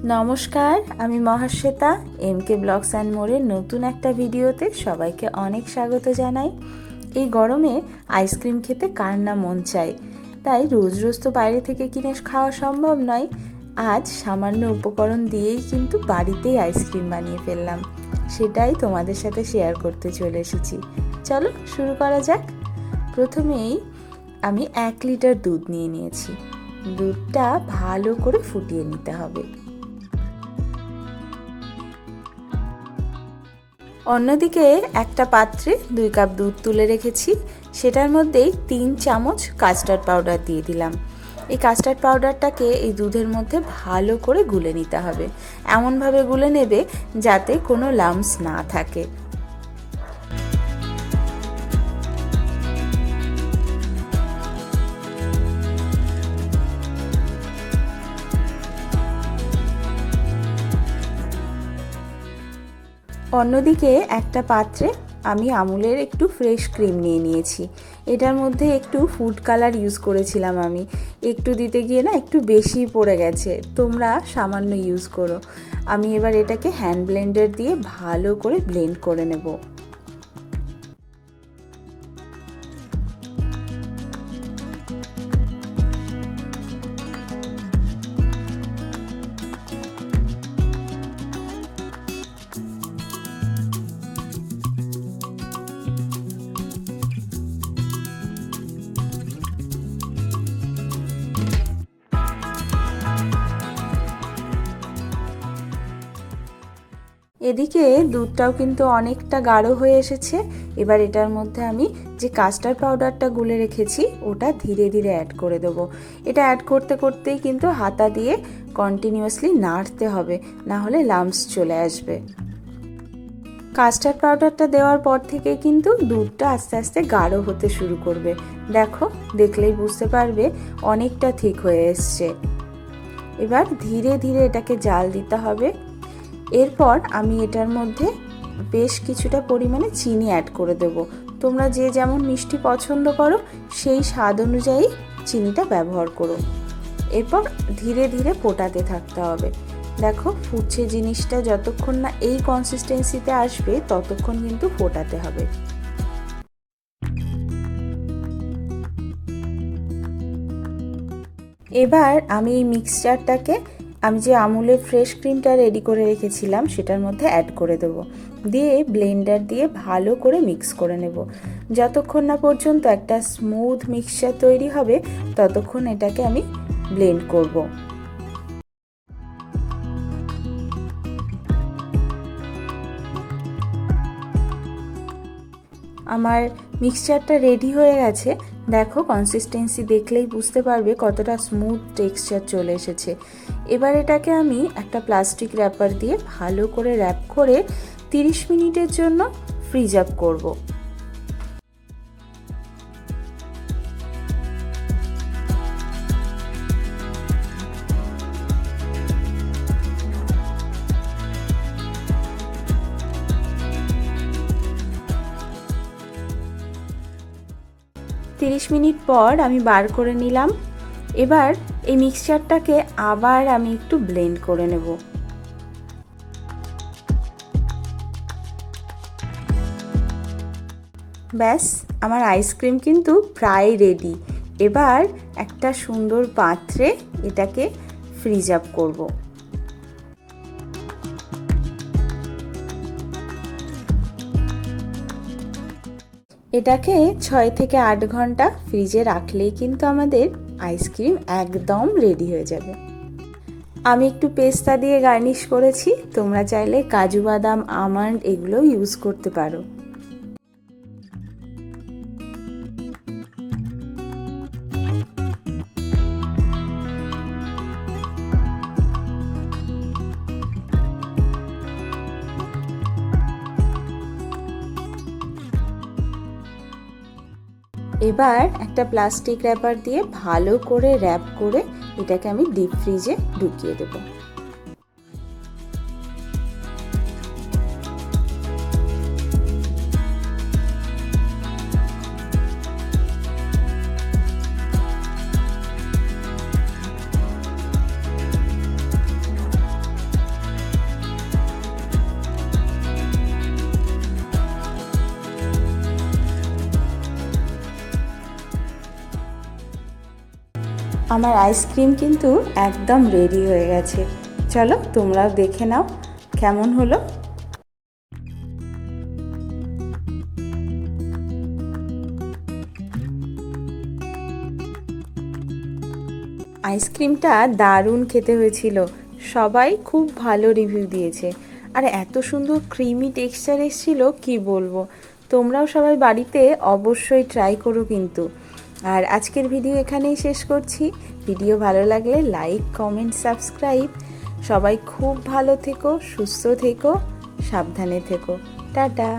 নমস্কার, আমি মহাশ্বেতা। এমকে blogs and মোরের নতুন একটা ভিডিওতে সবাইকে অনেক স্বাগত জানাই। এই গরমে আইসক্রিম খেতে কার না মন চায়, তাই রোজ রোজ তো বাইরে থেকে কিনে খাওয়া সম্ভব নয়। আজ সামান্য উপকরণ দিয়েই কিন্তু বাড়িতেই আইসক্রিম বানিয়ে ফেললাম, সেটাই তোমাদের সাথে শেয়ার করতে চলে এসেছি। চলো শুরু করা যাক। প্রথমেই আমি 1 লিটার দুধ নিয়ে নিয়েছি। দুধটা ভালো করে ফুটিয়ে নিতে হবে। অন্যদিকে একটা পাত্রে 2 কাপ দুধ তুলে রেখেছি, সেটার মধ্যেই 3 চামচ কাস্টার্ড পাউডার দিয়ে দিলাম। এই কাস্টার্ড পাউডারটাকে এই দুধের মধ্যে ভালো করে গুলে নিতে হবে। এমনভাবে গুলে নেবে যাতে কোনো লাম্পস না থাকে। অন্যদিকে একটা পাত্রে আমি আমুলের একটু ফ্রেশ ক্রিম নিয়ে নিয়েছি। এটার মধ্যে একটু ফুড কালার ইউজ করেছিলাম আমি, একটু দিতে গিয়ে না একটু বেশি পড়ে গেছে, তোমরা সামান্য ইউজ করো। আমি এবার এটাকে হ্যান্ড ব্লেন্ডার দিয়ে ভালো করে ব্লেন্ড করে নেব। এদিকে দুধটাও কিন্তু অনেকটা গাঢ় হয়ে এসেছে। এবার এটার মধ্যে আমি যে কাস্টার্ড পাউডারটা গুলে রেখেছি ওটা ধীরে ধীরে অ্যাড করে দেবো। এটা অ্যাড করতে করতেই কিন্তু হাতা দিয়ে কন্টিনিউয়াসলি নাড়তে হবে, না হলে লাম্পস চলে আসবে। কাস্টার্ড পাউডারটা দেওয়ার পর থেকে কিন্তু দুধটা আস্তে আস্তে গাঢ় হতে শুরু করবে। দেখো, দেখলেই বুঝতে পারবে অনেকটা ঠিক হয়ে এসছে। এবার ধীরে ধীরে এটাকে জাল দিতে হবে। এরপর আমি এটার মধ্যে বেশ কিছুটা পরিমাণে চিনি অ্যাড করে দেব। তোমরা যে যেমন মিষ্টি পছন্দ করো সেই স্বাদ অনুযায়ী চিনিটা ব্যবহার করো। এরপর ধীরে ধীরে ফোটাতে থাকতে হবে। দেখো, ফুটছে জিনিসটা, যতক্ষণ না এই কনসিস্টেন্সিতে আসবে ততক্ষণ কিন্তু ফোটাতে হবে। এবার আমি এই মিক্সচারটাকে, আমি যে আমুলের ফ্রেশ ক্রিমটা রেডি করে রেখেছিলাম সেটার মধ্যে অ্যাড করে দেবো। দিয়ে ব্লেন্ডার দিয়ে ভালো করে মিক্স করে নেব। যতক্ষণ না পর্যন্ত একটা স্মুথ মিক্সচার তৈরি হবে ততক্ষণ এটাকে আমি ব্লেন্ড করব। আমার মিক্সচারটা রেডি হয়ে গেছে। দেখো, কনসিস্টেন্সি দেখলেই বুঝতে পারবে কতটা স্মুথ টেক্সচার চলে এসেছে। এবার এটাকে আমি একটা প্লাস্টিক র্যাপার দিয়ে ভালো করে র্যাপ করে 30 মিনিটের জন্য ফ্রিজ আপ করব। তিরিশ মিনিট পর আমি বার করে নিলাম। এবার এই মিক্সচারটাকে আবার আমি একটু ব্লেন্ড করে নেব। ব্যাস, আমার আইসক্রিম কিন্তু প্রায় রেডি। এবার একটা সুন্দর পাত্রে এটাকে ফ্রিজ আপ করব। এটাকে 6 থেকে 8 ঘন্টা ফ্রিজে রাখলেই কিন্তু আমাদের আইসক্রিম একদম রেডি হয়ে যাবে। আমি একটু পেস্তা দিয়ে গার্নিশ করেছি, তোমরা চাইলে কাজু বাদাম, আমন্ড এগুলো ইউজ করতে পারো। এবার একটা প্লাস্টিক র্যাপার দিয়ে ভালো করে র্যাপ করে এটাকে আমি ডিপ ফ্রিজে ঢুকিয়ে দেবো। আমার আইসক্রিম কিন্তু একদম রেডি হয়ে গেছে। চলো তোমরাও দেখে নাও কেমন হলো। আইসক্রিমটা দারুণ খেতে হয়েছিল, সবাই খুব ভালো রিভিউ দিয়েছে। আর এত সুন্দর ক্রিমি টেক্সচার এসেছিলো কি বলবো। তোমরাও সবাই বাড়িতে অবশ্যই ট্রাই করো কিন্তু। আর আজকের ভিডিও এখানেই শেষ করছি। ভিডিও ভালো লাগলে লাইক, কমেন্ট, সাবস্ক্রাইব। সবাই খুব ভালো থেকো, সুস্থ থেকো, সাবধানে থেকো। টাটা।